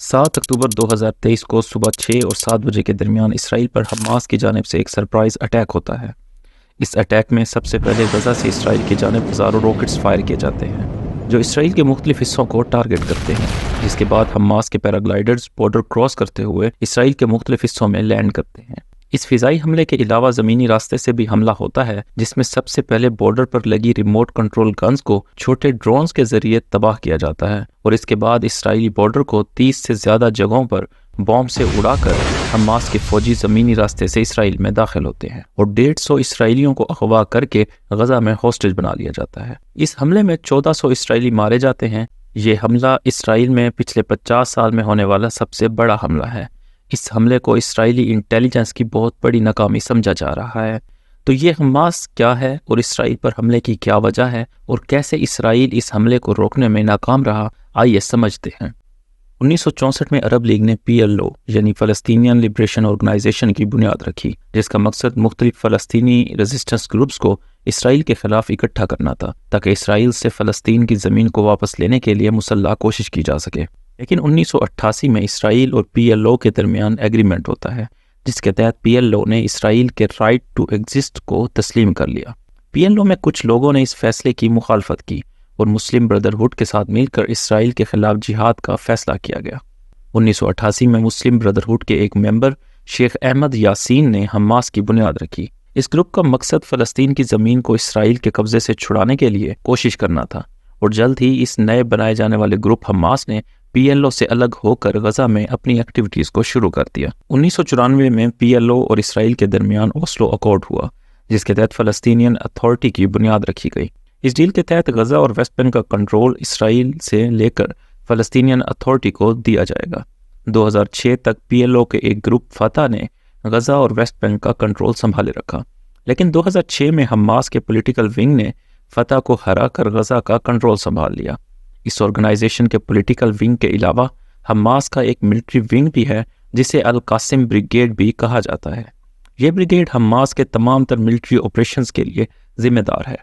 7 اکتوبر 2023 کو صبح 6 اور 7 بجے کے درمیان اسرائیل پر حماس کی جانب سے ایک سرپرائز اٹیک ہوتا ہے۔ اس اٹیک میں سب سے پہلے غزہ سے اسرائیل کی جانب ہزاروں راکٹس فائر کیے جاتے ہیں جو اسرائیل کے مختلف حصوں کو ٹارگٹ کرتے ہیں، جس کے بعد حماس کے پیراگلائڈرز بارڈر کراس کرتے ہوئے اسرائیل کے مختلف حصوں میں لینڈ کرتے ہیں۔ اس فضائی حملے کے علاوہ زمینی راستے سے بھی حملہ ہوتا ہے، جس میں سب سے پہلے بارڈر پر لگی ریموٹ کنٹرول گنز کو چھوٹے ڈرونز کے ذریعے تباہ کیا جاتا ہے، اور اس کے بعد اسرائیلی بارڈر کو 30 سے زیادہ جگہوں پر بوم سے اڑا کر حماس کے فوجی زمینی راستے سے اسرائیل میں داخل ہوتے ہیں اور 150 اسرائیلیوں کو اغوا کر کے غزہ میں ہاسٹیج بنا لیا جاتا ہے۔ اس حملے میں 1400 اسرائیلی مارے جاتے ہیں۔ یہ حملہ اسرائیل میں پچھلے 50 سال میں ہونے والا سب سے بڑا حملہ ہے۔ اس حملے کو اسرائیلی انٹیلیجنس کی بہت بڑی ناکامی سمجھا جا رہا ہے۔ تو یہ حماس کیا ہے اور اسرائیل پر حملے کی کیا وجہ ہے اور کیسے اسرائیل اس حملے کو روکنے میں ناکام رہا، آئیے سمجھتے ہیں۔ 1964 میں عرب لیگ نے PLO یعنی فلسطینین لبریشن آرگنائزیشن کی بنیاد رکھی، جس کا مقصد مختلف فلسطینی ریزسٹنس گروپس کو اسرائیل کے خلاف اکٹھا کرنا تھا تاکہ اسرائیل سے فلسطین کی زمین کو واپس لینے کے لیے مسلح کوشش کی جا سکے۔ لیکن 1988 میں اسرائیل اور PLO کے درمیان ایگریمنٹ ہوتا ہے، جس کے تحت PLO نے اسرائیل کے رائٹ ٹو ایگزسٹ کو تسلیم کر لیا۔ PLO میں کچھ لوگوں نے اس فیصلے کی مخالفت کی اور مسلم بردرہڈ کے ساتھ مل کر اسرائیل کے خلاف جہاد کا فیصلہ کیا گیا۔ 1988 میں مسلم بردرہڈ کے ایک ممبر شیخ احمد یاسین نے حماس کی بنیاد رکھی۔ اس گروپ کا مقصد فلسطین کی زمین کو اسرائیل کے قبضے سے چھڑانے کے لیے کوشش کرنا تھا، اور جلد ہی اس نئے بنائے جانے والے گروپ حماس نے PLO سے الگ ہو کر غزہ میں اپنی ایکٹیویٹیز کو شروع کر دیا۔ 1994 میں PLO اور اسرائیل کے درمیان اوسلو اکارڈ ہوا، جس کے تحت فلسطینین اتھارٹی کی بنیاد رکھی گئی۔ اس ڈیل کے تحت غزہ اور ویسٹ بینک کا کنٹرول اسرائیل سے لے کر فلسطینین اتھارٹی کو دیا جائے گا۔ 2006 تک PLO کے ایک گروپ فتح نے غزہ اور ویسٹ بینک کا کنٹرول سنبھالے رکھا، لیکن 2006 میں حماس کے پولیٹیکل ونگ نے فتح کو ہرا کر غزہ کا کنٹرول سنبھال لیا۔ اس آرگنائزیشن کے پولیٹیکل ونگ کے علاوہ حماس کا ایک ملٹری ونگ بھی ہے جسے القاسم بریگیڈ بھی کہا جاتا ہے۔ یہ بریگیڈ حماس کے تمام تر ملٹری آپریشنز کے لیے ذمہ دار ہے۔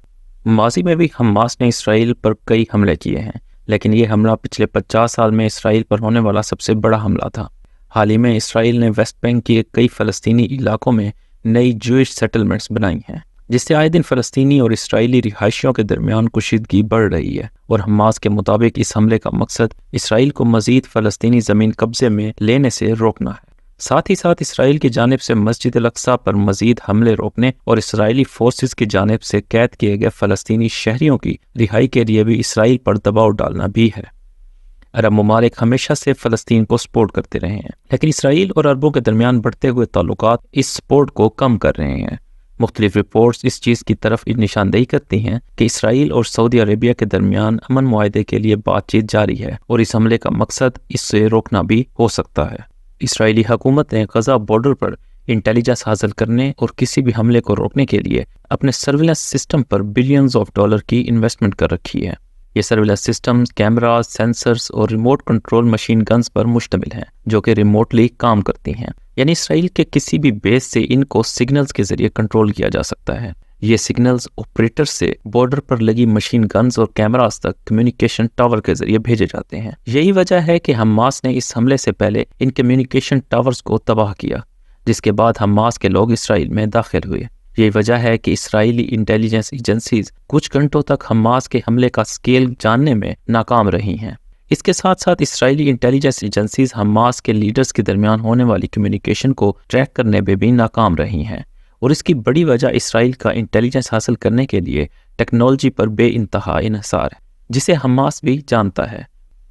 ماضی میں بھی حماس نے اسرائیل پر کئی حملے کیے ہیں، لیکن یہ حملہ پچھلے 50 سال میں اسرائیل پر ہونے والا سب سے بڑا حملہ تھا۔ حال ہی میں اسرائیل نے ویسٹ بینک کے کئی فلسطینی علاقوں میں نئی جوئش سیٹلمنٹس بنائی ہیں، جس سے آئے دن فلسطینی اور اسرائیلی رہائشیوں کے درمیان کشیدگی بڑھ رہی ہے، اور حماس کے مطابق اس حملے کا مقصد اسرائیل کو مزید فلسطینی زمین قبضے میں لینے سے روکنا ہے۔ ساتھ ہی ساتھ اسرائیل کی جانب سے مسجد الاقصی پر مزید حملے روکنے اور اسرائیلی فورسز کی جانب سے قید کیے گئے فلسطینی شہریوں کی رہائی کے لیے بھی اسرائیل پر دباؤ ڈالنا بھی ہے۔ عرب ممالک ہمیشہ سے فلسطین کو سپورٹ کرتے رہے ہیں، لیکن اسرائیل اور عربوں کے درمیان بڑھتے ہوئے تعلقات اس سپورٹ کو کم کر رہے ہیں۔ مختلف رپورٹس اس چیز کی طرف نشاندہی کرتی ہیں کہ اسرائیل اور سعودی عربیہ کے درمیان امن معاہدے کے لیے بات چیت جاری ہے، اور اس حملے کا مقصد اس سے روکنا بھی ہو سکتا ہے۔ اسرائیلی حکومت نے غزہ بارڈر پر انٹیلیجنس حاصل کرنے اور کسی بھی حملے کو روکنے کے لیے اپنے surveillance system per billions of dollar کی انویسٹمنٹ کر رکھی ہے۔ یہ سرویلنس سسٹم کیمراز، سینسرز اور ریموٹ کنٹرول مشین گنز پر مشتمل ہیں جو کہ ریموٹلی کام کرتی ہیں، یعنی اسرائیل کے کسی بھی بیس سے ان کو سگنلز کے ذریعے کنٹرول کیا جا سکتا ہے۔ یہ سگنلز آپریٹر سے بارڈر پر لگی مشین گنز اور کیمراز تک کمیونیکیشن ٹاور کے ذریعے بھیجے جاتے ہیں۔ یہی وجہ ہے کہ حماس نے اس حملے سے پہلے ان کمیونیکیشن ٹاورز کو تباہ کیا، جس کے بعد حماس کے لوگ اسرائیل میں داخل ہوئے۔ یہی وجہ ہے کہ اسرائیلی انٹیلیجنس ایجنسیز کچھ گھنٹوں تک حماس کے حملے کا سکیل جاننے میں ناکام رہی ہیں۔ اس کے ساتھ ساتھ اسرائیلی انٹیلیجنس ایجنسیز حماس کے لیڈرز کے درمیان ہونے والی کمیونیکیشن کو ٹریک کرنے میں بھی ناکام رہی ہیں، اور اس کی بڑی وجہ اسرائیل کا انٹیلیجنس حاصل کرنے کے لیے ٹیکنالوجی پر بے انتہا انحصار ہے، جسے حماس بھی جانتا ہے۔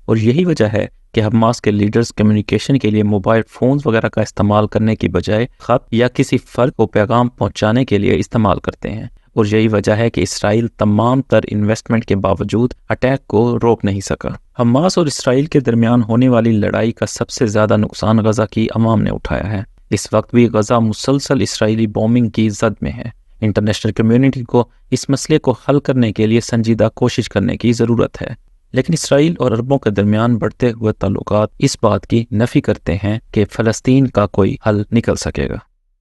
اور یہی وجہ ہے کہ حماس کے لیڈرز کمیونیکیشن کے لیے موبائل فونز وغیرہ کا استعمال کرنے کی بجائے خط یا کسی فرد کو پیغام پہنچانے کے لیے استعمال کرتے ہیں، اور یہی وجہ ہے کہ اسرائیل تمام تر انویسٹمنٹ کے باوجود اٹیک کو روک نہیں سکا۔ حماس اور اسرائیل کے درمیان ہونے والی لڑائی کا سب سے زیادہ نقصان غزہ کی عوام نے اٹھایا ہے۔ اس وقت بھی غزہ مسلسل اسرائیلی بومنگ کی زد میں ہے۔ انٹرنیشنل کمیونٹی کو اس مسئلے کو حل کرنے کے لیے سنجیدہ کوشش کرنے کی ضرورت ہے، لیکن اسرائیل اور عربوں کے درمیان بڑھتے ہوئے تعلقات اس بات کی نفی کرتے ہیں کہ فلسطین کا کوئی حل نکل سکے گا۔